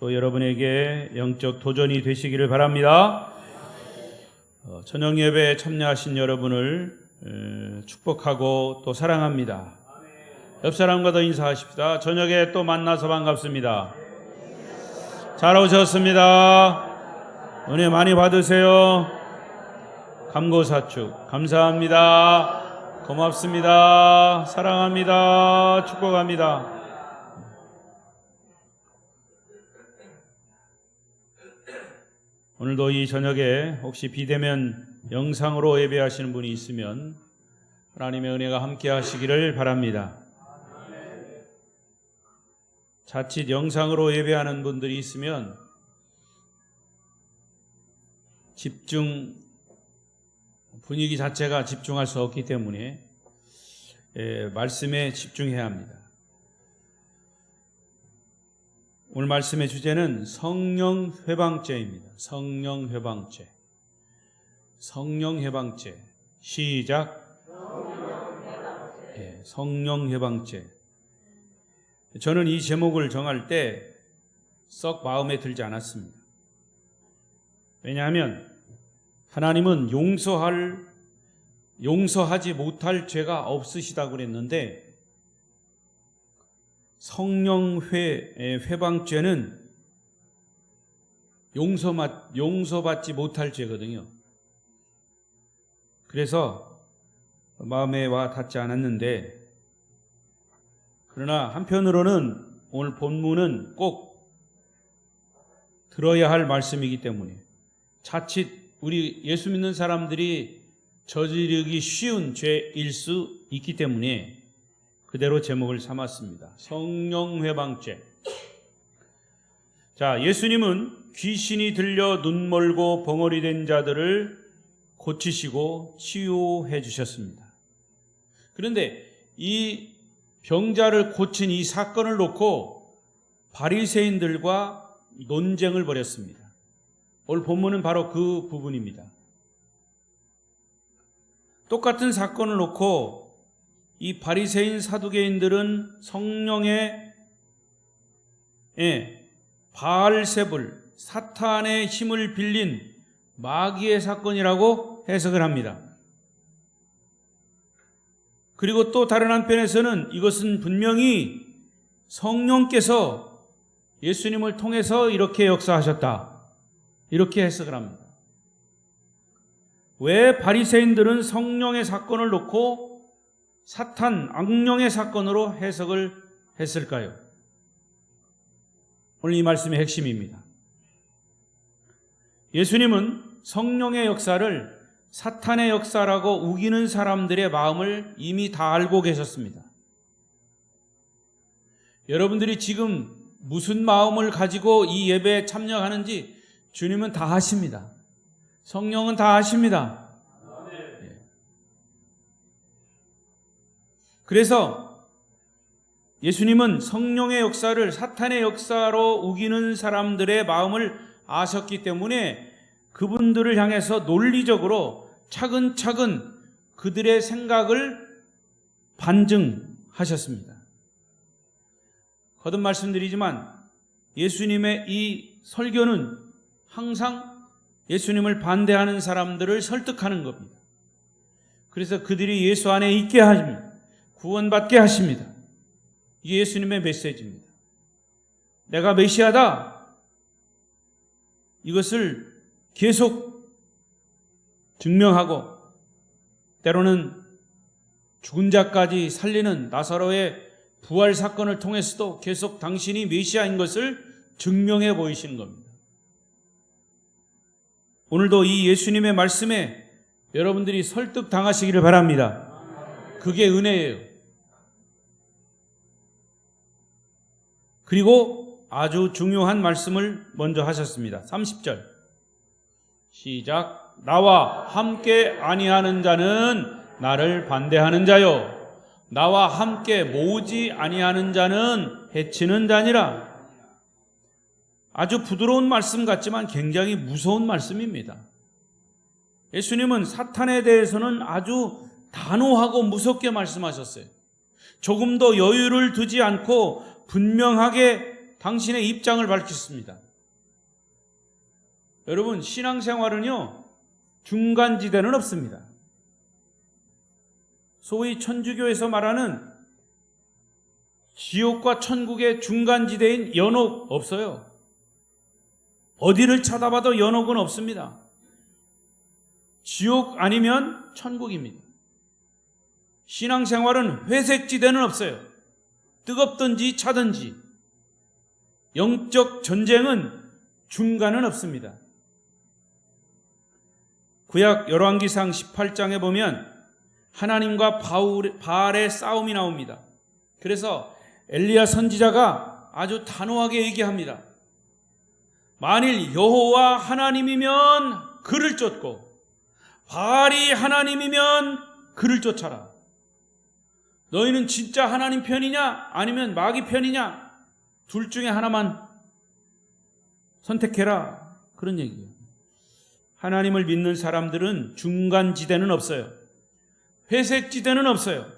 또 여러분에게 영적 도전이 되시기를 바랍니다. 저녁 예배에 참여하신 여러분을 축복하고 또 사랑합니다. 옆 사람과도 인사하십시다. 저녁에 또 만나서 반갑습니다. 잘 오셨습니다. 은혜 많이 받으세요. 감고사축 감사합니다. 고맙습니다. 사랑합니다. 축복합니다. 오늘도 이 저녁에 혹시 비대면 영상으로 예배하시는 분이 있으면 하나님의 은혜가 함께 하시기를 바랍니다. 자칫 영상으로 예배하는 분들이 있으면 분위기 자체가 집중할 수 없기 때문에 말씀에 집중해야 합니다. 오늘 말씀의 주제는 성령 회방죄입니다. 성령 회방죄. 성령 회방죄. 시작. 성령 회방죄. 저는 이 제목을 정할 때 썩 마음에 들지 않았습니다. 왜냐하면 하나님은 용서하지 못할 죄가 없으시다고 그랬는데 성령 회방죄는 용서받지 못할 죄거든요. 그래서 마음에 와 닿지 않았는데, 그러나 한편으로는 오늘 본문은 꼭 들어야 할 말씀이기 때문에 자칫 우리 예수 믿는 사람들이 저지르기 쉬운 죄일 수 있기 때문에 그대로 제목을 삼았습니다. 성령 회방죄. 자, 예수님은 귀신이 들려 눈멀고 벙어리 된 자들을 고치시고 치유해 주셨습니다. 그런데 이 병자를 고친 이 사건을 놓고 바리새인들과 논쟁을 벌였습니다. 오늘 본문은 바로 그 부분입니다. 똑같은 사건을 놓고 이 바리새인 사두개인들은 성령의 바알세불, 사탄의 힘을 빌린 마귀의 사건이라고 해석을 합니다. 그리고 또 다른 한편에서는 이것은 분명히 성령께서 예수님을 통해서 이렇게 역사하셨다, 이렇게 해석을 합니다. 왜 바리새인들은 성령의 사건을 놓고 사탄, 악령의 사건으로 해석을 했을까요? 오늘 이 말씀의 핵심입니다. 예수님은 성령의 역사를 사탄의 역사라고 우기는 사람들의 마음을 이미 다 알고 계셨습니다. 여러분들이 지금 무슨 마음을 가지고 이 예배에 참여하는지 주님은 다 아십니다. 성령은 다 아십니다. 그래서 예수님은 성령의 역사를 사탄의 역사로 우기는 사람들의 마음을 아셨기 때문에 그분들을 향해서 논리적으로 차근차근 그들의 생각을 반증하셨습니다. 거듭 말씀드리지만 예수님의 이 설교는 항상 예수님을 반대하는 사람들을 설득하는 겁니다. 그래서 그들이 예수 안에 있게 하십니다. 구원받게 하십니다. 이게 예수님의 메시지입니다. 내가 메시아다, 이것을 계속 증명하고 때로는 죽은 자까지 살리는 나사로의 부활 사건을 통해서도 계속 당신이 메시아인 것을 증명해 보이시는 겁니다. 오늘도 이 예수님의 말씀에 여러분들이 설득당하시기를 바랍니다. 그게 은혜예요. 그리고 아주 중요한 말씀을 먼저 하셨습니다. 30절 시작. 나와 함께 아니하는 자는 나를 반대하는 자요, 나와 함께 모으지 아니하는 자는 해치는 자니라. 아주 부드러운 말씀 같지만 굉장히 무서운 말씀입니다. 예수님은 사탄에 대해서는 아주 단호하고 무섭게 말씀하셨어요. 조금 더 여유를 두지 않고 분명하게 당신의 입장을 밝혔습니다. 여러분, 신앙생활은요, 중간지대는 없습니다. 소위 천주교에서 말하는 지옥과 천국의 중간지대인 연옥 없어요. 어디를 쳐다봐도 연옥은 없습니다. 지옥 아니면 천국입니다. 신앙생활은 회색지대는 없어요. 뜨겁든지 차든지. 영적 전쟁은 중간은 없습니다. 구약 열왕기상 18장에 보면 하나님과 바알의 싸움이 나옵니다. 그래서 엘리야 선지자가 아주 단호하게 얘기합니다. 만일 여호와 하나님이면 그를 쫓고 바알이 하나님이면 그를 쫓아라. 너희는 진짜 하나님 편이냐 아니면 마귀 편이냐, 둘 중에 하나만 선택해라, 그런 얘기예요. 하나님을 믿는 사람들은 중간지대는 없어요. 회색지대는 없어요.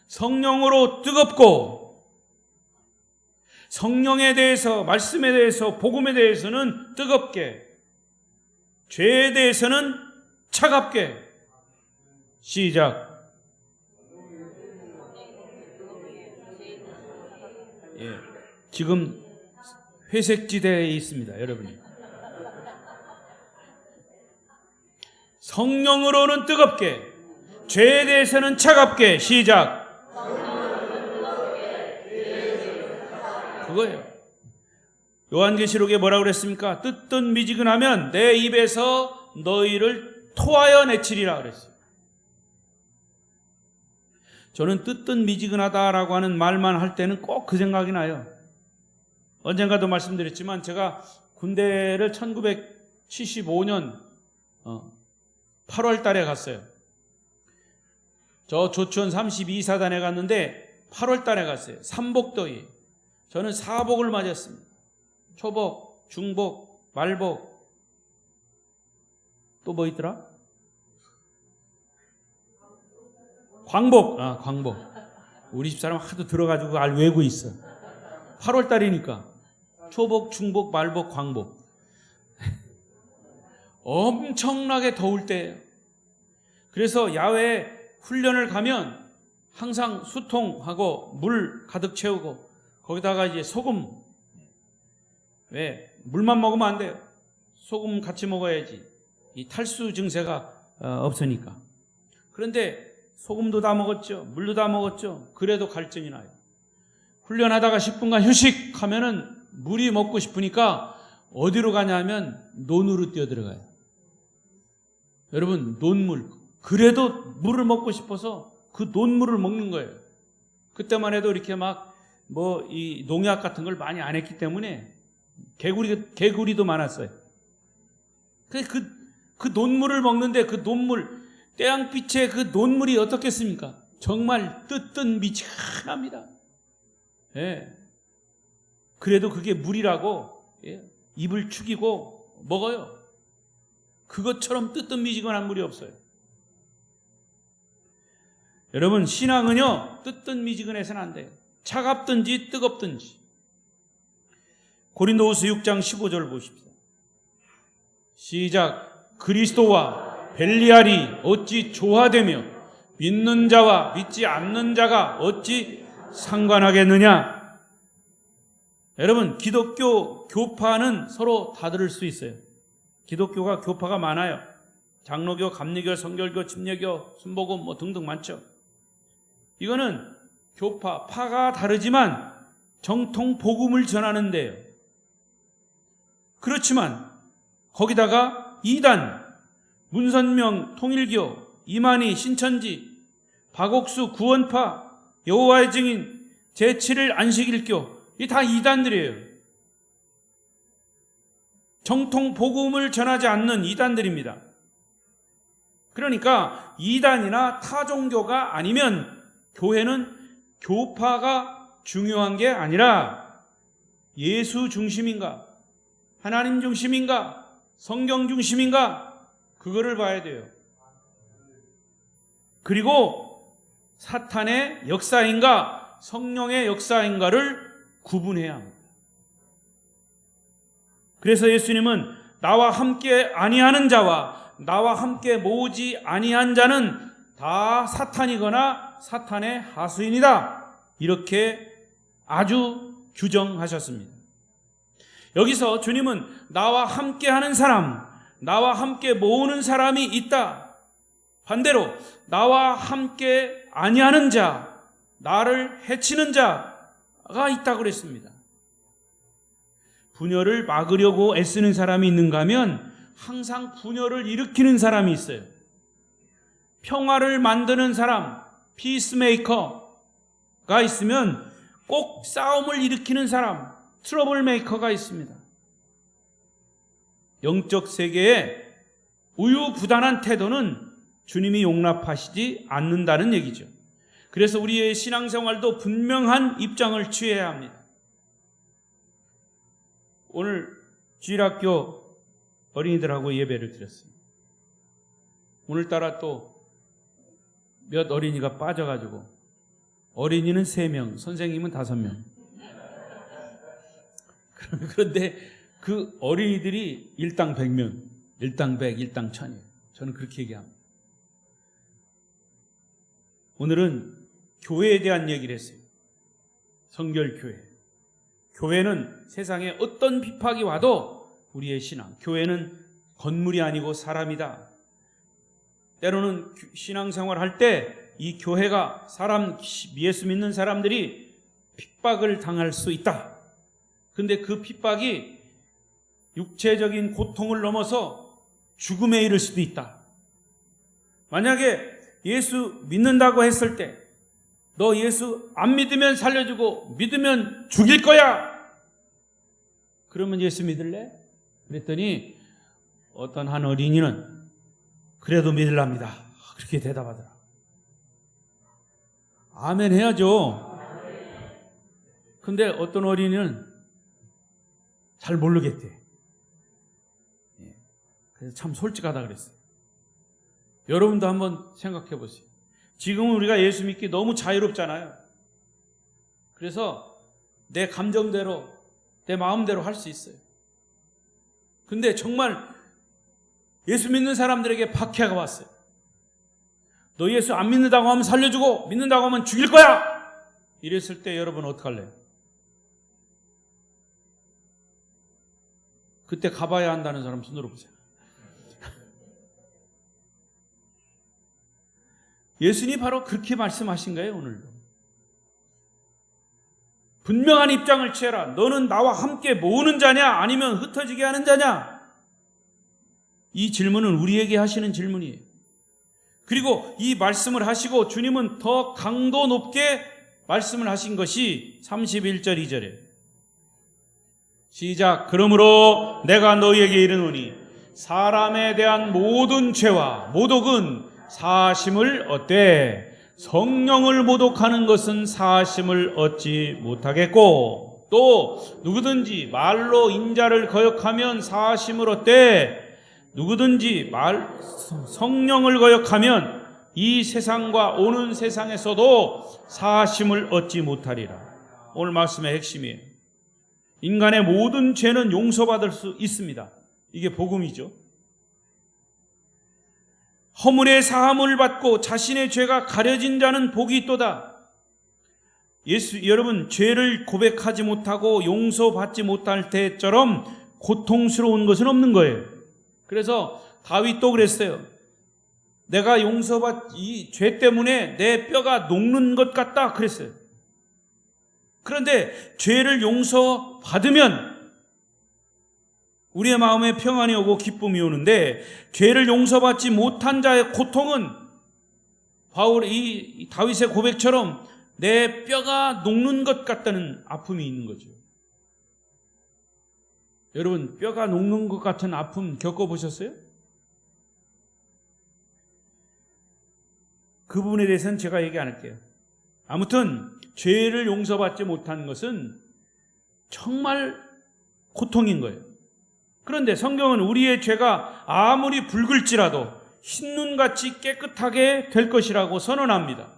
성령으로 뜨겁고 성령에 대해서, 말씀에 대해서, 복음에 대해서는 뜨겁게, 죄에 대해서는 차갑게. 시작. 예, 지금 회색지대에 있습니다, 여러분이. 성령으로는 뜨겁게, 죄에 대해서는 차갑게. 시작. 그거예요. 요한계시록에 뭐라고 그랬습니까? 뜨뜻 미지근하면 내 입에서 너희를 토하여 내치리라 그랬어요. 저는 뜨뜻 미지근하다라고 하는 말만 할 때는 꼭 그 생각이 나요. 언젠가도 말씀드렸지만 제가 군대를 1975년 8월 달에 갔어요. 저 조천 32사단에 갔는데 8월 달에 갔어요. 삼복더위. 저는 사복을 맞았습니다. 초복, 중복, 말복. 또 뭐 있더라? 광복. 광복. 우리 집사람 하도 들어가지고 알 외우고 있어. 8월 달이니까 초복, 중복, 말복, 광복. 엄청나게 더울 때예요. 그래서 야외에 훈련을 가면 항상 수통하고 물 가득 채우고 거기다가 이제 소금. 왜? 물만 먹으면 안 돼요. 소금 같이 먹어야지. 이 탈수 증세가 없으니까. 그런데 소금도 다 먹었죠. 물도 다 먹었죠. 그래도 갈증이 나요. 훈련하다가 10분간 휴식하면은 물이 먹고 싶으니까 어디로 가냐면 논으로 뛰어들어가요. 여러분, 논물. 그래도 물을 먹고 싶어서 그 논물을 먹는 거예요. 그때만 해도 이렇게 막 이 농약 같은 걸 많이 안 했기 때문에 개구리도 많았어요. 그 논물을 먹는데 그 논물, 태양빛에 그 논물이 어떻겠습니까? 정말 뜨뜻 미지근합니다. 예. 그래도 그게 물이라고 입을 축이고 먹어요. 그것처럼 뜨뜻 미지근한 물이 없어요. 여러분, 신앙은요, 뜨뜻 미지근해서는 안 돼요. 차갑든지 뜨겁든지. 고린도후서 6장 15절 보십시오. 시작. 그리스도와 벨리알이 어찌 조화되며 믿는 자와 믿지 않는 자가 어찌 상관하겠느냐. 여러분, 기독교 교파는 서로 다 들을 수 있어요. 기독교가 교파가 많아요. 장로교, 감리교, 성결교, 침례교, 순복음 등등 많죠. 이거는 파가 다르지만 정통 복음을 전하는데요. 그렇지만 거기다가 이단, 문선명, 통일교, 이만희, 신천지, 박옥수, 구원파, 여호와의 증인, 제7일 안식일교, 이 다 이단들이에요. 정통 복음을 전하지 않는 이단들입니다. 그러니까 이단이나 타 종교가 아니면 교회는 교파가 중요한 게 아니라 예수 중심인가, 하나님 중심인가, 성경 중심인가, 그거를 봐야 돼요. 그리고 사탄의 역사인가, 성령의 역사인가를 구분해야 합니다. 그래서 예수님은 나와 함께 아니하는 자와 나와 함께 모으지 아니한 자는 다 사탄이거나 사탄의 하수인이다, 이렇게 아주 규정하셨습니다. 여기서 주님은 나와 함께 하는 사람, 나와 함께 모으는 사람이 있다, 반대로 나와 함께 아니하는 자, 나를 해치는 자가 있다고 그랬습니다. 분열을 막으려고 애쓰는 사람이 있는가 하면 항상 분열을 일으키는 사람이 있어요. 평화를 만드는 사람, 피스메이커가 있으면 꼭 싸움을 일으키는 사람, 트러블 메이커가 있습니다. 영적 세계의 우유부단한 태도는 주님이 용납하시지 않는다는 얘기죠. 그래서 우리의 신앙생활도 분명한 입장을 취해야 합니다. 오늘 주일학교 어린이들하고 예배를 드렸습니다. 오늘따라 또 몇 어린이가 빠져가지고 어린이는 3명, 선생님은 5명. 그런데 그 어린이들이 일당 100명, 일당 100, 일당 1000이에요. 저는 그렇게 얘기합니다. 오늘은 교회에 대한 얘기를 했어요. 성결교회. 교회는 세상에 어떤 핍박이 와도 우리의 신앙, 교회는 건물이 아니고 사람이다. 때로는 신앙생활 할 때 이 교회가 예수 믿는 사람들이 핍박을 당할 수 있다. 근데 그 핍박이 육체적인 고통을 넘어서 죽음에 이를 수도 있다. 만약에 예수 믿는다고 했을 때 너 예수 안 믿으면 살려주고 믿으면 죽일 거야, 그러면 예수 믿을래? 그랬더니 어떤 한 어린이는 그래도 믿으랍니다, 그렇게 대답하더라. 아멘 해야죠. 근데 어떤 어린이는 잘 모르겠대. 그래서 참 솔직하다 그랬어요. 여러분도 한번 생각해 보세요. 지금 우리가 예수 믿기 너무 자유롭잖아요. 그래서 내 감정대로, 내 마음대로 할 수 있어요. 근데 정말 예수 믿는 사람들에게 박해가 왔어요. 너 예수 안 믿는다고 하면 살려주고 믿는다고 하면 죽일 거야, 이랬을 때 여러분 어떡할래요? 그때 가봐야 한다는 사람 손 들어보세요. 예수님이 바로 그렇게 말씀하신 거예요. 오늘도 분명한 입장을 취해라. 너는 나와 함께 모으는 자냐 아니면 흩어지게 하는 자냐? 이 질문은 우리에게 하시는 질문이에요. 그리고 이 말씀을 하시고 주님은 더 강도 높게 말씀을 하신 것이 31절 2절에 시작. 그러므로 내가 너희에게 이르노니 사람에 대한 모든 죄와 모독은 사심을 얻되 성령을 모독하는 것은 사심을 얻지 못하겠고, 또 누구든지 말로 인자를 거역하면 사심을 얻되 누구든지 성령을 거역하면 이 세상과 오는 세상에서도 사심을 얻지 못하리라. 오늘 말씀의 핵심이에요. 인간의 모든 죄는 용서받을 수 있습니다. 이게 복음이죠. 허물의 사함을 받고 자신의 죄가 가려진 자는 복이 있도다. 여러분, 죄를 고백하지 못하고 용서받지 못할 때처럼 고통스러운 것은 없는 거예요. 그래서 다윗도 그랬어요. 내가 이 죄 때문에 내 뼈가 녹는 것 같다 그랬어요. 그런데 죄를 용서받으면 우리의 마음에 평안이 오고 기쁨이 오는데, 죄를 용서받지 못한 자의 고통은 이 다윗의 고백처럼 내 뼈가 녹는 것 같다는 아픔이 있는 거죠. 여러분, 뼈가 녹는 것 같은 아픔 겪어보셨어요? 그 부분에 대해서는 제가 얘기 안 할게요. 아무튼 죄를 용서받지 못한 것은 정말 고통인 거예요. 그런데 성경은 우리의 죄가 아무리 붉을지라도 흰눈같이 깨끗하게 될 것이라고 선언합니다.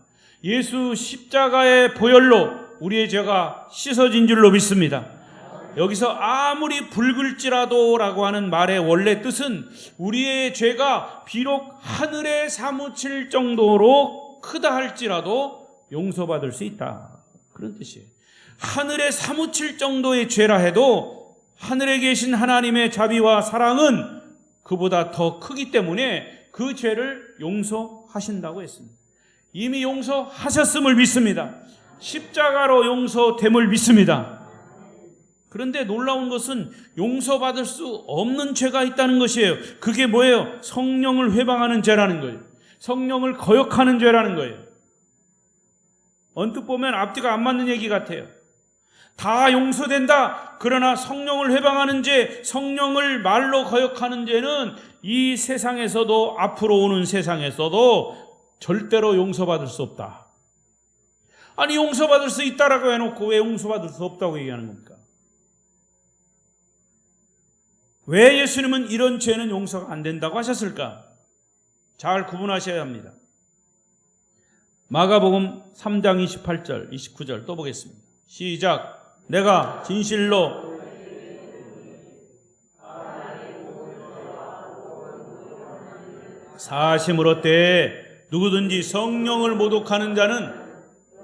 예수 십자가의 보혈로 우리의 죄가 씻어진 줄로 믿습니다. 여기서 아무리 붉을지라도 라고 하는 말의 원래 뜻은 우리의 죄가 비록 하늘에 사무칠 정도로 크다 할지라도 용서받을 수 있다. 그런 뜻이에요. 하늘에 사무칠 정도의 죄라 해도 하늘에 계신 하나님의 자비와 사랑은 그보다 더 크기 때문에 그 죄를 용서하신다고 했습니다. 이미 용서하셨음을 믿습니다. 십자가로 용서됨을 믿습니다. 그런데 놀라운 것은 용서받을 수 없는 죄가 있다는 것이에요. 그게 뭐예요? 성령을 회방하는 죄라는 거예요. 성령을 거역하는 죄라는 거예요. 언뜻 보면 앞뒤가 안 맞는 얘기 같아요. 다 용서된다. 그러나 성령을 회방하는 죄, 성령을 말로 거역하는 죄는 이 세상에서도 앞으로 오는 세상에서도 절대로 용서받을 수 없다. 아니 용서받을 수 있다라고 해놓고 왜 용서받을 수 없다고 얘기하는 겁니까? 왜 예수님은 이런 죄는 용서가 안 된다고 하셨을까? 잘 구분하셔야 합니다. 마가복음 3장 28절, 29절 또 보겠습니다. 시작. 내가 진실로 사심을 얻되 누구든지 성령을 모독하는 자는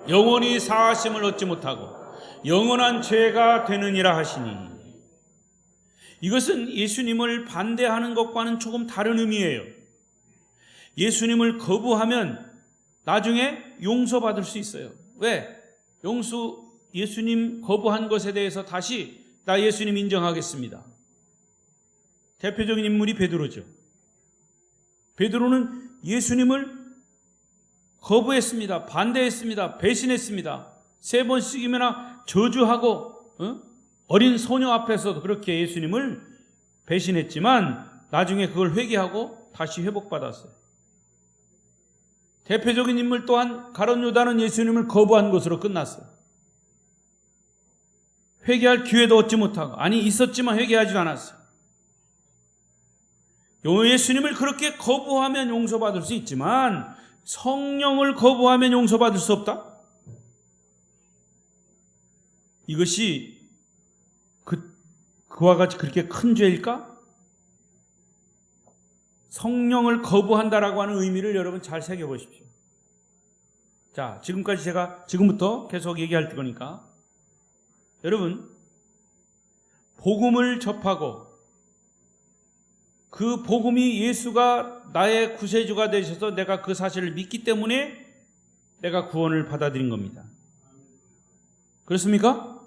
영원히 사심을 얻지 못하고 영원한 죄가 되느니라 하시니, 이것은 예수님을 반대하는 것과는 조금 다른 의미예요. 예수님을 거부하면 나중에 용서받을 수 있어요. 왜? 예수님 거부한 것에 대해서 다시 나 예수님 인정하겠습니다. 대표적인 인물이 베드로죠. 베드로는 예수님을 거부했습니다. 반대했습니다. 배신했습니다. 3번씩이나 저주하고 어린 소녀 앞에서도 그렇게 예수님을 배신했지만 나중에 그걸 회개하고 다시 회복받았어요. 대표적인 인물 또한 가룟 유다는 예수님을 거부한 것으로 끝났어요. 회개할 기회도 얻지 못하고, 아니 있었지만 회개하지 않았어요. 예수님을 그렇게 거부하면 용서받을 수 있지만 성령을 거부하면 용서받을 수 없다? 이것이 그와 같이 그렇게 큰 죄일까? 성령을 거부한다라고 하는 의미를 여러분 잘 새겨보십시오. 자, 지금까지 제가 지금부터 계속 얘기할 거니까 여러분, 복음을 접하고 그 복음이 예수가 나의 구세주가 되셔서 내가 그 사실을 믿기 때문에 내가 구원을 받아들인 겁니다. 그렇습니까?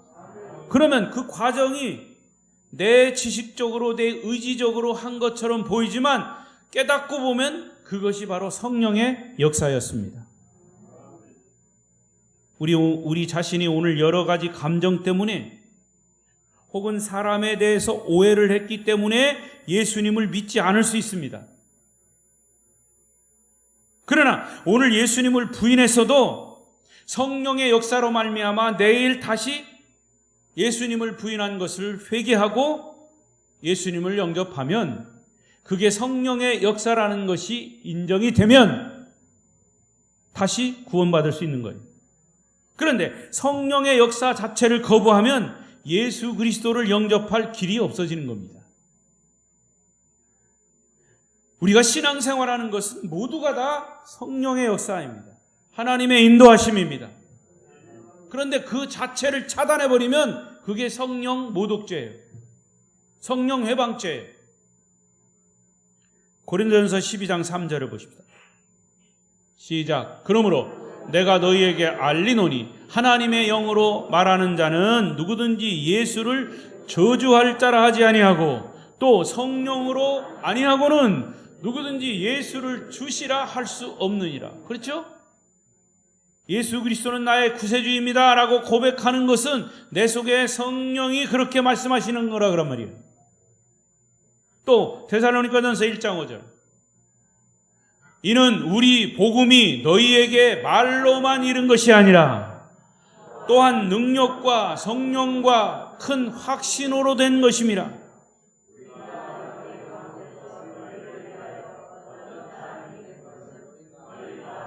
그러면 그 과정이 내 지식적으로 내 의지적으로 한 것처럼 보이지만 깨닫고 보면 그것이 바로 성령의 역사였습니다. 우리 자신이 오늘 여러 가지 감정 때문에 혹은 사람에 대해서 오해를 했기 때문에 예수님을 믿지 않을 수 있습니다. 그러나 오늘 예수님을 부인했어도 성령의 역사로 말미암아 내일 다시 예수님을 부인한 것을 회개하고 예수님을 영접하면 그게 성령의 역사라는 것이 인정이 되면 다시 구원받을 수 있는 거예요. 그런데 성령의 역사 자체를 거부하면 예수 그리스도를 영접할 길이 없어지는 겁니다. 우리가 신앙생활하는 것은 모두가 다 성령의 역사입니다. 하나님의 인도하심입니다. 그런데 그 자체를 차단해버리면 그게 성령 모독죄예요. 성령 회방죄예요. 고린도전서 12장 3절을 보십시다. 시작. 그러므로 내가 너희에게 알리노니 하나님의 영으로 말하는 자는 누구든지 예수를 저주할 자라 하지 아니하고 또 성령으로 아니하고는 누구든지 예수를 주시라 할 수 없느니라. 그렇죠? 예수 그리스도는 나의 구세주입니다 라고 고백하는 것은 내 속에 성령이 그렇게 말씀하시는 거라 그런 말이에요. 또 데살로니가전서 1장 5절. 이는 우리 복음이 너희에게 말로만 이른 것이 아니라 또한 능력과 성령과 큰 확신으로 된 것임이라.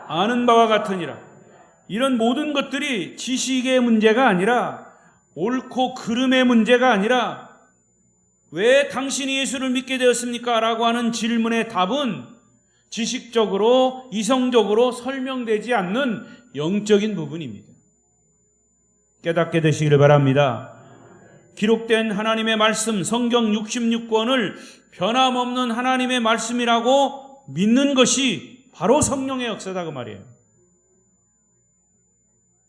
아는 바와 같으니라. 이런 모든 것들이 지식의 문제가 아니라 옳고 그름의 문제가 아니라 왜 당신이 예수를 믿게 되었습니까? 라고 하는 질문의 답은 지식적으로 이성적으로 설명되지 않는 영적인 부분입니다. 깨닫게 되시기를 바랍니다. 기록된 하나님의 말씀 성경 66권을 변함없는 하나님의 말씀이라고 믿는 것이 바로 성령의 역사다 그 말이에요.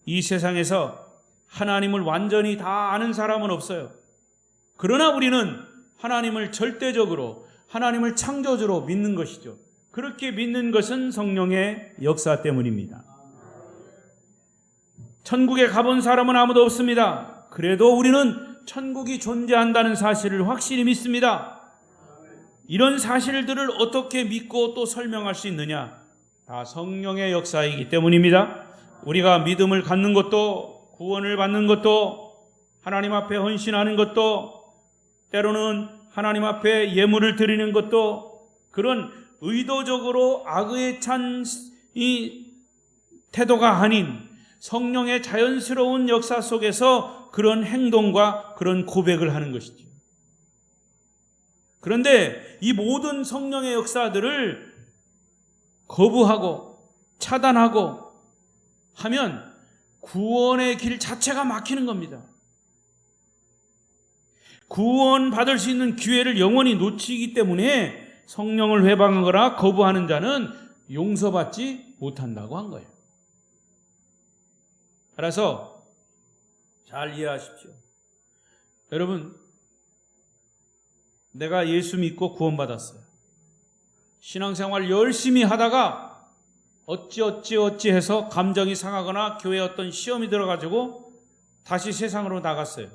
이 세상에서 하나님을 완전히 다 아는 사람은 없어요. 그러나 우리는 하나님을 절대적으로, 하나님을 창조주로 믿는 것이죠. 그렇게 믿는 것은 성령의 역사 때문입니다. 천국에 가본 사람은 아무도 없습니다. 그래도 우리는 천국이 존재한다는 사실을 확실히 믿습니다. 이런 사실들을 어떻게 믿고 또 설명할 수 있느냐? 다 성령의 역사이기 때문입니다. 우리가 믿음을 갖는 것도, 구원을 받는 것도, 하나님 앞에 헌신하는 것도, 때로는 하나님 앞에 예물을 드리는 것도 그런 의도적으로 악의에 찬 이 태도가 아닌 성령의 자연스러운 역사 속에서 그런 행동과 그런 고백을 하는 것이죠. 그런데 이 모든 성령의 역사들을 거부하고 차단하고 하면 구원의 길 자체가 막히는 겁니다. 구원 받을 수 있는 기회를 영원히 놓치기 때문에 성령을 회방하거나 거부하는 자는 용서받지 못한다고 한 거예요. 따라서 잘 이해하십시오. 여러분, 내가 예수 믿고 구원받았어요. 신앙생활 열심히 하다가 어찌 해서 감정이 상하거나 교회에 어떤 시험이 들어가지고 다시 세상으로 나갔어요.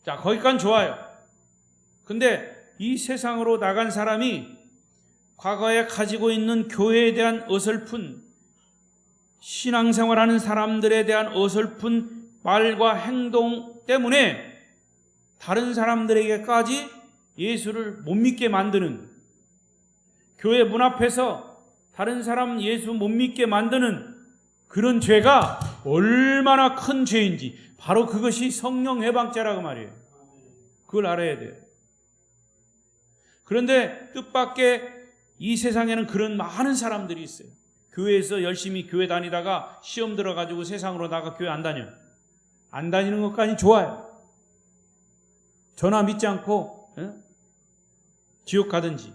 자, 거기까지는 좋아요. 근데 이 세상으로 나간 사람이 과거에 가지고 있는 교회에 대한 어설픈, 신앙생활하는 사람들에 대한 어설픈 말과 행동 때문에 다른 사람들에게까지 예수를 못 믿게 만드는, 교회 문 앞에서 다른 사람 예수 못 믿게 만드는 그런 죄가 얼마나 큰 죄인지, 바로 그것이 성령 해방죄라고 말이에요. 그걸 알아야 돼요. 그런데 뜻밖의 이 세상에는 그런 많은 사람들이 있어요. 교회에서 열심히 교회 다니다가 시험 들어가지고 세상으로 나가 교회 안 다녀. 안 다니는 것까지 좋아요. 전화 믿지 않고 지옥 가든지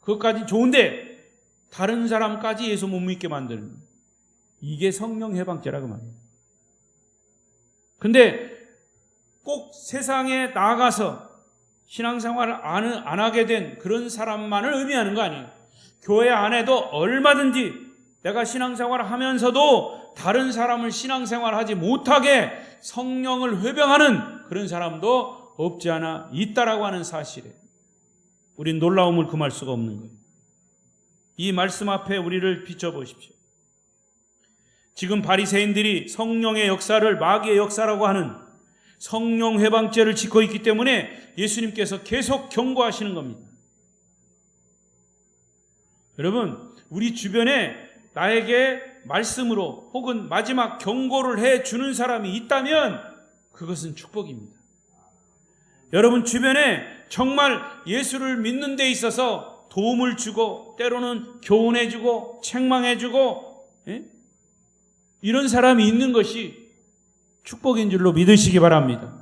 그것까지 좋은데 다른 사람까지 예수 못 믿게 만드는, 이게 성령 해방죄라고 말이에요. 근데 꼭 세상에 나가서 신앙생활을 안 하게 된 그런 사람만을 의미하는 거 아니에요. 교회 안에도 얼마든지 내가 신앙생활을 하면서도 다른 사람을 신앙생활하지 못하게 성령을 회병하는 그런 사람도 없지 않아 있다라고 하는 사실에 우린 놀라움을 금할 수가 없는 거예요. 이 말씀 앞에 우리를 비춰보십시오. 지금 바리새인들이 성령의 역사를 마귀의 역사라고 하는 성령 회방죄를 짓고 있기 때문에 예수님께서 계속 경고하시는 겁니다. 여러분, 우리 주변에 나에게 말씀으로 혹은 마지막 경고를 해주는 사람이 있다면 그것은 축복입니다. 여러분 주변에 정말 예수를 믿는 데 있어서 도움을 주고 때로는 교훈해주고 책망해주고 이런 사람이 있는 것이 축복인 줄로 믿으시기 바랍니다.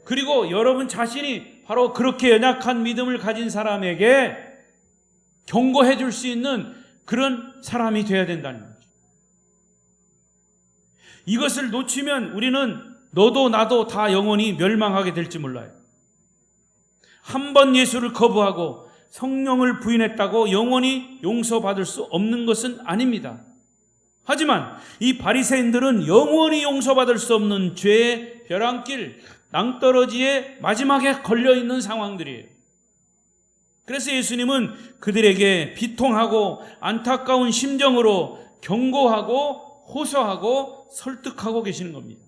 그리고 여러분 자신이 바로 그렇게 연약한 믿음을 가진 사람에게 경고해 줄 수 있는 그런 사람이 되어야 된다는 거죠. 이것을 놓치면 우리는 너도 나도 다 영원히 멸망하게 될지 몰라요. 한 번 예수를 거부하고 성령을 부인했다고 영원히 용서받을 수 없는 것은 아닙니다. 하지만 이 바리새인들은 영원히 용서받을 수 없는 죄의 벼랑길, 낭떠러지에 마지막에 걸려있는 상황들이에요. 그래서 예수님은 그들에게 비통하고 안타까운 심정으로 경고하고 호소하고 설득하고 계시는 겁니다.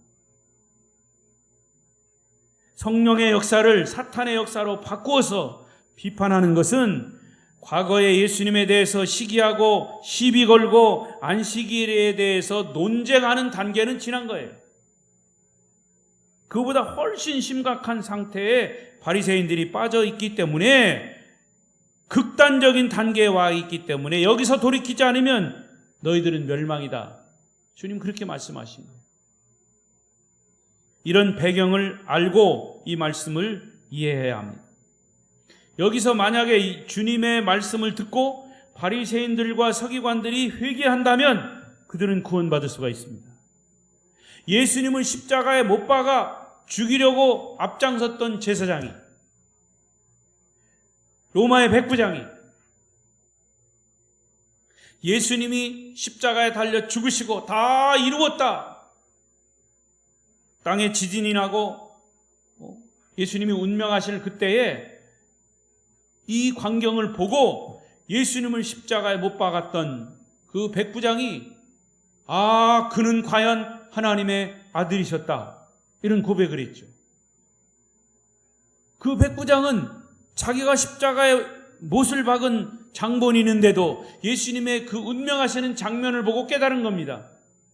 성령의 역사를 사탄의 역사로 바꾸어서 비판하는 것은 과거에 예수님에 대해서 시기하고 시비 걸고 안식일에 대해서 논쟁하는 단계는 지난 거예요. 그보다 훨씬 심각한 상태에 바리새인들이 빠져 있기 때문에, 극단적인 단계에 와 있기 때문에 여기서 돌이키지 않으면 너희들은 멸망이다. 주님 그렇게 말씀하신 거예요. 이런 배경을 알고 이 말씀을 이해해야 합니다. 여기서 만약에 주님의 말씀을 듣고 바리새인들과 서기관들이 회개한다면 그들은 구원받을 수가 있습니다. 예수님을 십자가에 못 박아 죽이려고 앞장섰던 제사장이, 로마의 백부장이 예수님이 십자가에 달려 죽으시고 다 이루었다, 땅에 지진이 나고 예수님이 운명하실 그때에 이 광경을 보고 예수님을 십자가에 못 박았던 그 백부장이, 아, 그는 과연 하나님의 아들이셨다, 이런 고백을 했죠. 그 백부장은 자기가 십자가에 못을 박은 장본인인데도 예수님의 그 운명하시는 장면을 보고 깨달은 겁니다.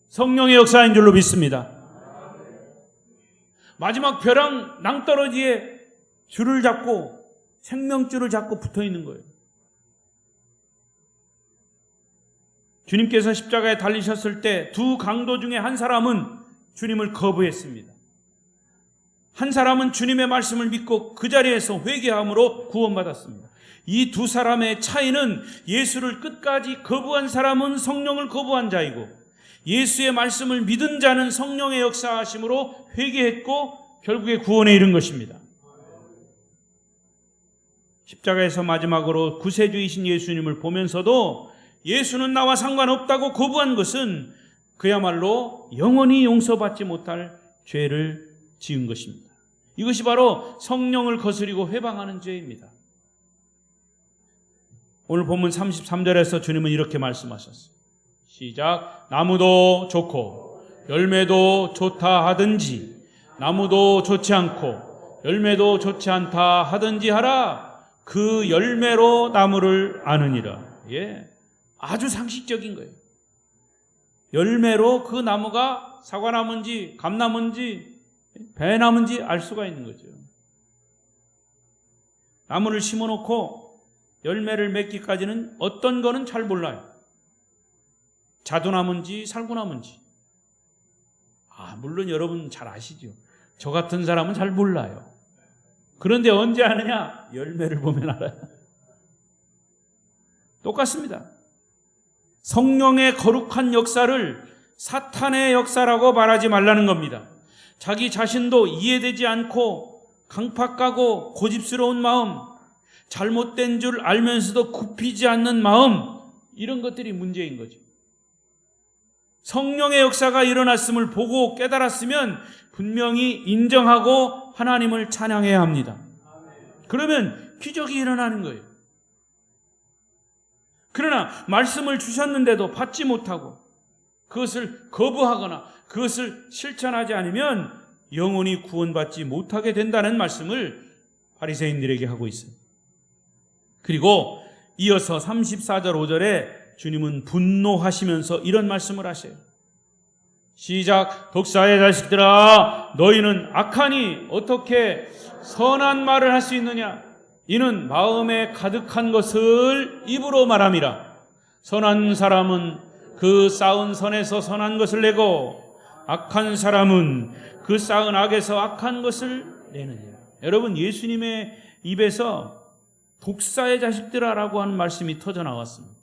성령의 역사인 줄로 믿습니다. 마지막 벼랑 낭떠러지에 줄을 잡고, 생명줄을 잡고 붙어 있는 거예요. 주님께서 십자가에 달리셨을 때 두 강도 중에 한 사람은 주님을 거부했습니다. 한 사람은 주님의 말씀을 믿고 그 자리에서 회개함으로 구원받았습니다. 이 두 사람의 차이는, 예수를 끝까지 거부한 사람은 성령을 거부한 자이고, 예수의 말씀을 믿은 자는 성령의 역사하심으로 회개했고 결국에 구원에 이른 것입니다. 십자가에서 마지막으로 구세주이신 예수님을 보면서도 예수는 나와 상관없다고 거부한 것은 그야말로 영원히 용서받지 못할 죄를 지은 것입니다. 이것이 바로 성령을 거스리고 회방하는 죄입니다. 오늘 본문 33절에서 주님은 이렇게 말씀하셨어요. 시작. 나무도 좋고 열매도 좋다 하든지, 나무도 좋지 않고 열매도 좋지 않다 하든지 하라. 그 열매로 나무를 아느니라. 예, 아주 상식적인 거예요. 열매로 그 나무가 사과나무인지 감나무인지 배나무인지 알 수가 있는 거죠. 나무를 심어놓고 열매를 맺기까지는 어떤 거는 잘 몰라요. 자두나무인지 살구나무인지. 물론 여러분 잘 아시죠. 저 같은 사람은 잘 몰라요. 그런데 언제 아느냐? 열매를 보면 알아요. 똑같습니다. 성령의 거룩한 역사를 사탄의 역사라고 말하지 말라는 겁니다. 자기 자신도 이해되지 않고 강팍하고 고집스러운 마음, 잘못된 줄 알면서도 굽히지 않는 마음, 이런 것들이 문제인 거죠. 성령의 역사가 일어났음을 보고 깨달았으면 분명히 인정하고 하나님을 찬양해야 합니다. 그러면 기적이 일어나는 거예요. 그러나 말씀을 주셨는데도 받지 못하고 그것을 거부하거나 그것을 실천하지 않으면 영원히 구원받지 못하게 된다는 말씀을 바리새인들에게 하고 있어요. 그리고 이어서 34절 5절에 주님은 분노하시면서 이런 말씀을 하셔요. 시작. 독사의 자식들아, 너희는 악하니 어떻게 선한 말을 할 수 있느냐? 이는 마음에 가득한 것을 입으로 말함이라. 선한 사람은 그 쌓은 선에서 선한 것을 내고, 악한 사람은 그 쌓은 악에서 악한 것을 내느니라. 여러분, 예수님의 입에서 독사의 자식들아라고 하는 말씀이 터져 나왔습니다.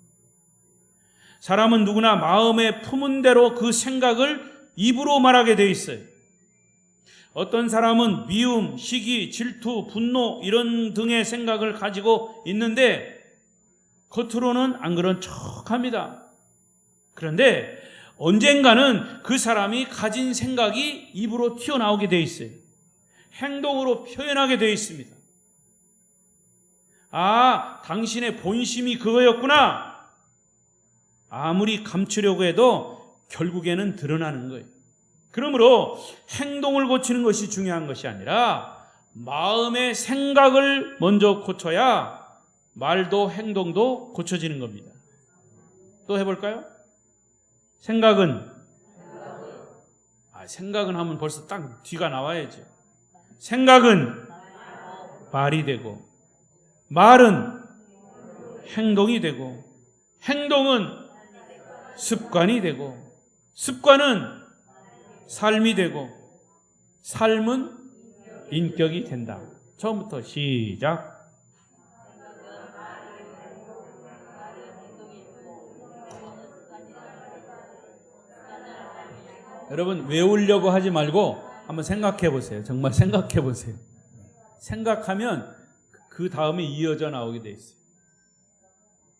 사람은 누구나 마음에 품은 대로 그 생각을 입으로 말하게 돼 있어요. 어떤 사람은 미움, 시기, 질투, 분노 이런 등의 생각을 가지고 있는데 겉으로는 안 그런 척합니다. 그런데 언젠가는 그 사람이 가진 생각이 입으로 튀어나오게 돼 있어요. 행동으로 표현하게 돼 있습니다. 아, 당신의 본심이 그거였구나. 아무리 감추려고 해도 결국에는 드러나는 거예요. 그러므로 행동을 고치는 것이 중요한 것이 아니라 마음의 생각을 먼저 고쳐야 말도 행동도 고쳐지는 겁니다. 또 해볼까요? 생각은 생각은 하면 벌써 딱 뒤가 나와야죠. 생각은 말이 되고, 말은 행동이 되고, 행동은 습관이 되고, 습관은 삶이 되고, 삶은 인격이 된다. 처음부터 시작. 여러분 외우려고 하지 말고 한번 생각해 보세요. 정말 생각해 보세요. 생각하면 그 다음에 이어져 나오게 돼 있어요.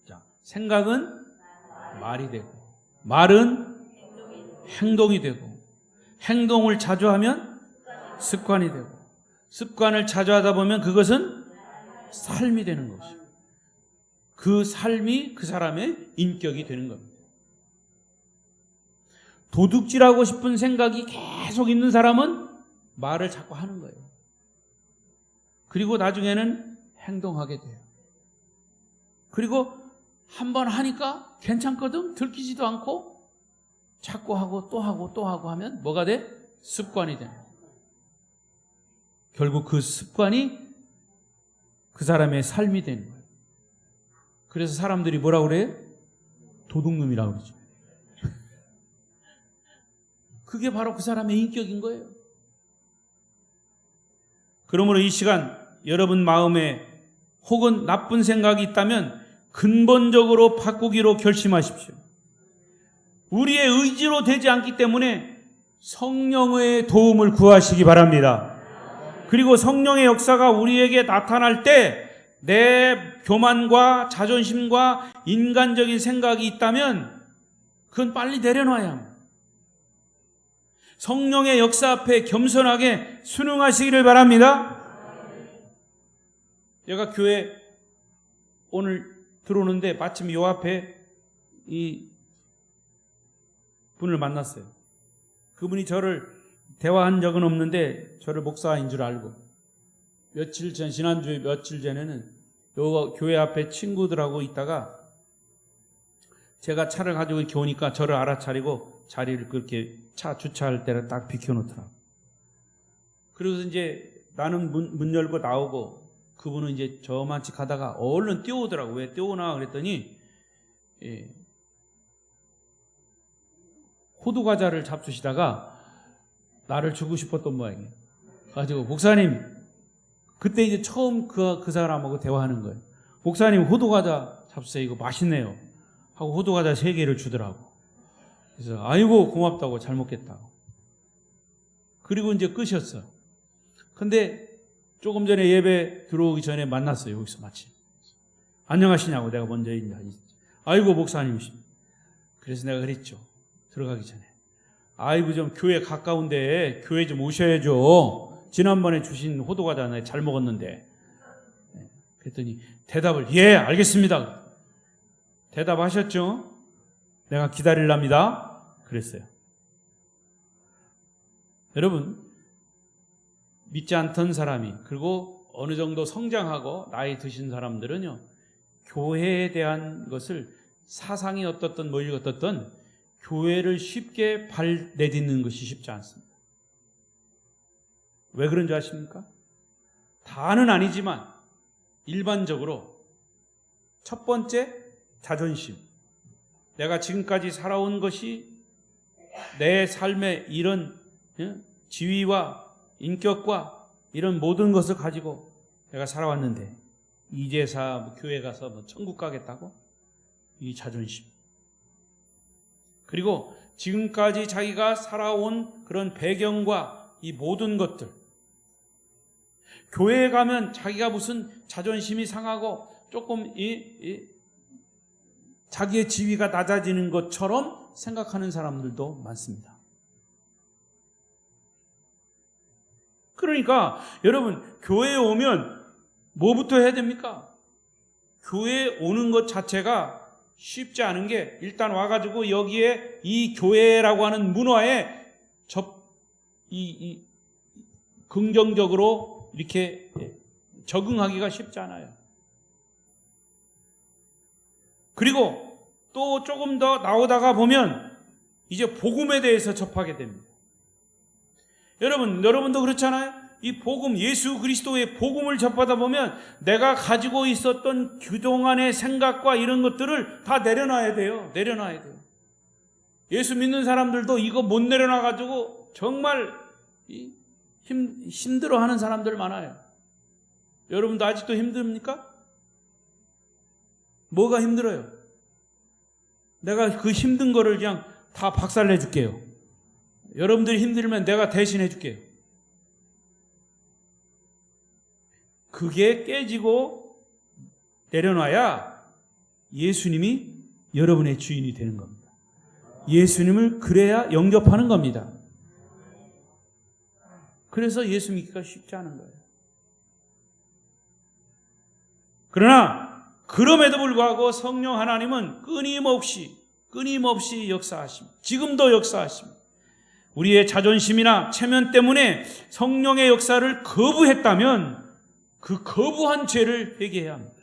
자, 생각은 말이 되고, 말은 행동이 되고, 행동을 자주 하면 습관이 되고, 습관을 자주 하다 보면 그것은 삶이 되는 것이고, 그 삶이 그 사람의 인격이 되는 겁니다. 도둑질하고 싶은 생각이 계속 있는 사람은 말을 자꾸 하는 거예요. 그리고 나중에는 행동하게 돼요. 그리고 한번 하니까 괜찮거든? 들키지도 않고 자꾸 하고 또 하고 또 하고 하면 뭐가 돼? 습관이 돼. 결국 그 습관이 그 사람의 삶이 되는 거예요. 그래서 사람들이 뭐라고 그래요? 도둑놈이라고 그러죠. 그게 바로 그 사람의 인격인 거예요. 그러므로 이 시간 여러분 마음에 혹은 나쁜 생각이 있다면 근본적으로 바꾸기로 결심하십시오. 우리의 의지로 되지 않기 때문에 성령의 도움을 구하시기 바랍니다. 그리고 성령의 역사가 우리에게 나타날 때 내 교만과 자존심과 인간적인 생각이 있다면 그건 빨리 내려놔야 합니다. 성령의 역사 앞에 겸손하게 순응하시기를 바랍니다. 제가 교회 오늘 들어오는데 마침 요 앞에 이 분을 만났어요. 그분이 저를 대화한 적은 없는데 저를 목사인 줄 알고 지난주에 며칠 전에는 요 교회 앞에 친구들하고 있다가 제가 차를 가지고 이렇게 오니까 저를 알아차리고 자리를 그렇게 차 주차할 때를 딱 비켜놓더라고. 그래서 이제 나는 문 열고 나오고 그분은 이제 저만치 가다가 얼른 뛰어오더라고. 왜 뛰어오나 그랬더니 호두과자를 잡수시다가 나를 주고 싶었던 모양이에요. 가지고 목사님, 그때 이제 처음 그 사람하고 대화하는 거예요. 목사님 호두과자 잡수세요. 이거 맛있네요. 하고 호두과자 3개를 주더라고. 그래서 아이고 고맙다고 잘 먹겠다고. 그리고 이제 끝이었어. 근데 조금 전에 예배 들어오기 전에 만났어요. 여기서 마침. 안녕하시냐고 내가 먼저 인사했지. 아이고 목사님이십니다. 그래서 내가 그랬죠. 들어가기 전에. 아이고 좀 교회 가까운데 교회 좀 오셔야죠. 지난번에 주신 호두과자 내가 잘 먹었는데. 그랬더니 대답을 예 알겠습니다. 대답하셨죠? 내가 기다리랍니다. 그랬어요. 여러분 믿지 않던 사람이 그리고 어느 정도 성장하고 나이 드신 사람들은요 교회에 대한 것을 사상이 어떻든 뭘 어떻든 교회를 쉽게 발 내딛는 것이 쉽지 않습니다. 왜 그런 줄 아십니까? 다는 아니지만 일반적으로 첫 번째 자존심. 내가 지금까지 살아온 것이 내 삶의 이런 지위와 인격과 이런 모든 것을 가지고 내가 살아왔는데 이제서 교회 가서 천국 가겠다고? 이 자존심. 그리고 지금까지 자기가 살아온 그런 배경과 이 모든 것들. 교회에 가면 자기가 무슨 자존심이 상하고 조금 자기의 지위가 낮아지는 것처럼 생각하는 사람들도 많습니다. 그러니까 여러분 교회에 오면 뭐부터 해야 됩니까? 교회에 오는 것 자체가 쉽지 않은 게 일단 와가지고 여기에 이 교회라고 하는 문화에 긍정적으로 이렇게 적응하기가 쉽지 않아요. 그리고 또 조금 더 나오다가 보면 이제 복음에 대해서 접하게 됩니다. 여러분도 그렇잖아요? 이 복음, 예수 그리스도의 복음을 접하다 보면 내가 가지고 있었던 그동안의 생각과 이런 것들을 다 내려놔야 돼요. 내려놔야 돼요. 예수 믿는 사람들도 이거 못 내려놔가지고 정말 힘들어하는 사람들 많아요. 여러분도 아직도 힘듭니까? 뭐가 힘들어요? 내가 그 힘든 거를 그냥 다 박살내 줄게요. 여러분들이 힘들면 내가 대신해 줄게요. 그게 깨지고 내려놔야 예수님이 여러분의 주인이 되는 겁니다. 예수님을 그래야 영접하는 겁니다. 그래서 예수 믿기가 쉽지 않은 거예요. 그러나 그럼에도 불구하고 성령 하나님은 끊임없이 역사하십니다. 지금도 하십니다. 우리의 자존심이나 체면 때문에 성령의 역사를 거부했다면 그 거부한 죄를 회개해야 합니다.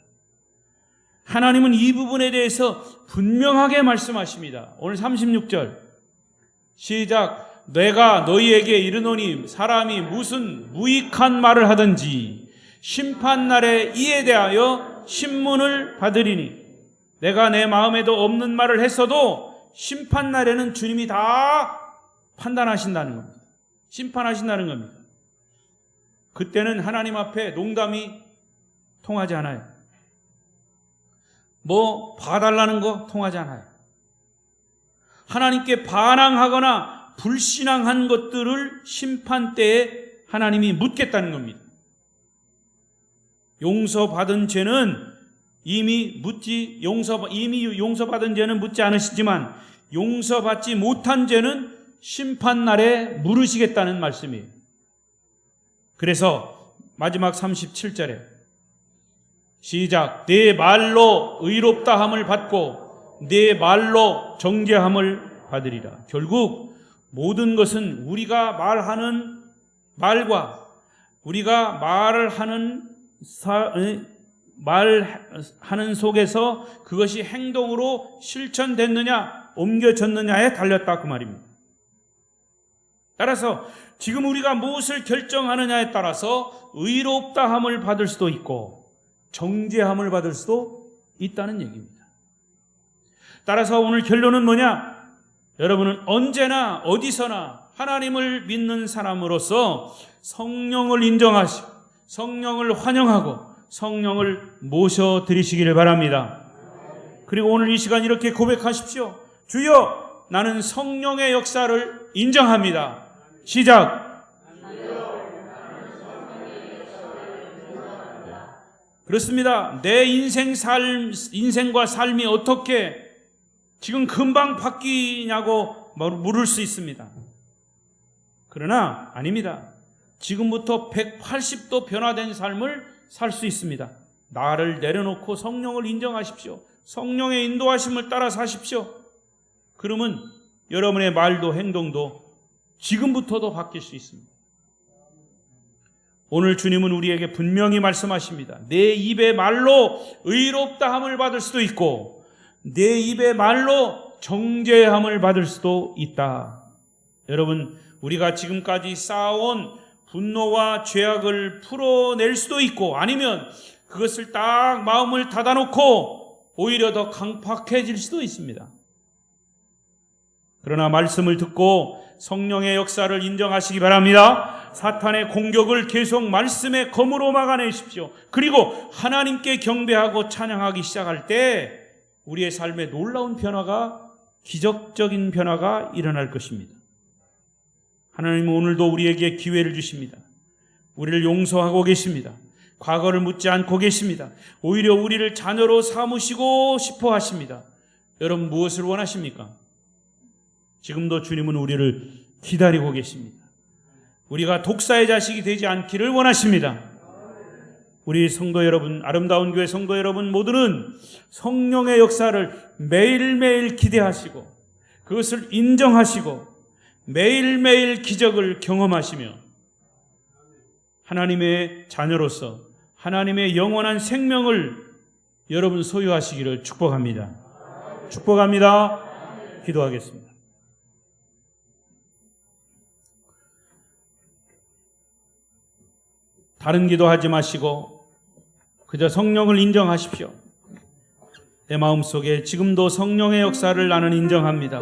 하나님은 이 부분에 대해서 분명하게 말씀하십니다. 오늘 36절 시작. 내가 너희에게 이르노니 사람이 무슨 무익한 말을 하든지 심판날에 이에 대하여 신문을 받으리니 내가 내 마음에도 없는 말을 했어도 심판날에는 주님이 다 판단하신다는 겁니다. 심판하신다는 겁니다. 그때는 하나님 앞에 농담이 통하지 않아요. 뭐 봐달라는 거 통하지 않아요. 하나님께 반항하거나 불신앙한 것들을 심판 때에 하나님이 묻겠다는 겁니다. 용서받은 죄는 이미 용서받은 죄는 묻지 않으시지만 용서받지 못한 죄는 심판날에 물으시겠다는 말씀이에요. 그래서 마지막 37절에 시작. 내 말로 의롭다함을 받고 내 말로 정죄함을 받으리라. 결국 모든 것은 우리가 말하는 말과 우리가 말하는 속에서 그것이 행동으로 실천됐느냐 옮겨졌느냐에 달렸다 그 말입니다. 따라서 지금 우리가 무엇을 결정하느냐에 따라서 의롭다함을 받을 수도 있고 정죄함을 받을 수도 있다는 얘기입니다. 따라서 오늘 결론은 뭐냐? 여러분은 언제나 어디서나 하나님을 믿는 사람으로서 성령을 인정하시고 성령을 환영하고 성령을 모셔드리시기를 바랍니다. 그리고 오늘 이 시간 이렇게 고백하십시오. 주여, 나는 성령의 역사를 인정합니다. 시작. 그렇습니다. 내 인생과 삶이 어떻게 지금 금방 바뀌냐고 물을 수 있습니다. 그러나 아닙니다. 지금부터 180도 변화된 삶을 살 수 있습니다. 나를 내려놓고 성령을 인정하십시오. 성령의 인도하심을 따라 사십시오. 그러면 여러분의 말도 행동도 지금부터도 바뀔 수 있습니다. 오늘 주님은 우리에게 분명히 말씀하십니다. 내 입의 말로 의롭다함을 받을 수도 있고 내 입의 말로 정죄함을 받을 수도 있다. 여러분, 우리가 지금까지 쌓아온 분노와 죄악을 풀어낼 수도 있고 아니면 그것을 딱 마음을 닫아놓고 오히려 더 강팍해질 수도 있습니다. 그러나 말씀을 듣고 성령의 역사를 인정하시기 바랍니다. 사탄의 공격을 계속 말씀의 검으로 막아내십시오. 그리고 하나님께 경배하고 찬양하기 시작할 때 우리의 삶에 놀라운 변화가, 기적적인 변화가 일어날 것입니다. 하나님은 오늘도 우리에게 기회를 주십니다. 우리를 용서하고 계십니다. 과거를 묻지 않고 계십니다. 오히려 우리를 자녀로 삼으시고 싶어 하십니다. 여러분, 무엇을 원하십니까? 지금도 주님은 우리를 기다리고 계십니다. 우리가 독사의 자식이 되지 않기를 원하십니다. 우리 성도 여러분, 아름다운 교회 성도 여러분 모두는 성령의 역사를 매일매일 기대하시고 그것을 인정하시고 매일매일 기적을 경험하시며 하나님의 자녀로서 하나님의 영원한 생명을 여러분 소유하시기를 축복합니다. 축복합니다. 기도하겠습니다. 다른 기도하지 마시고 그저 성령을 인정하십시오. 내 마음속에 지금도 성령의 역사를 나는 인정합니다.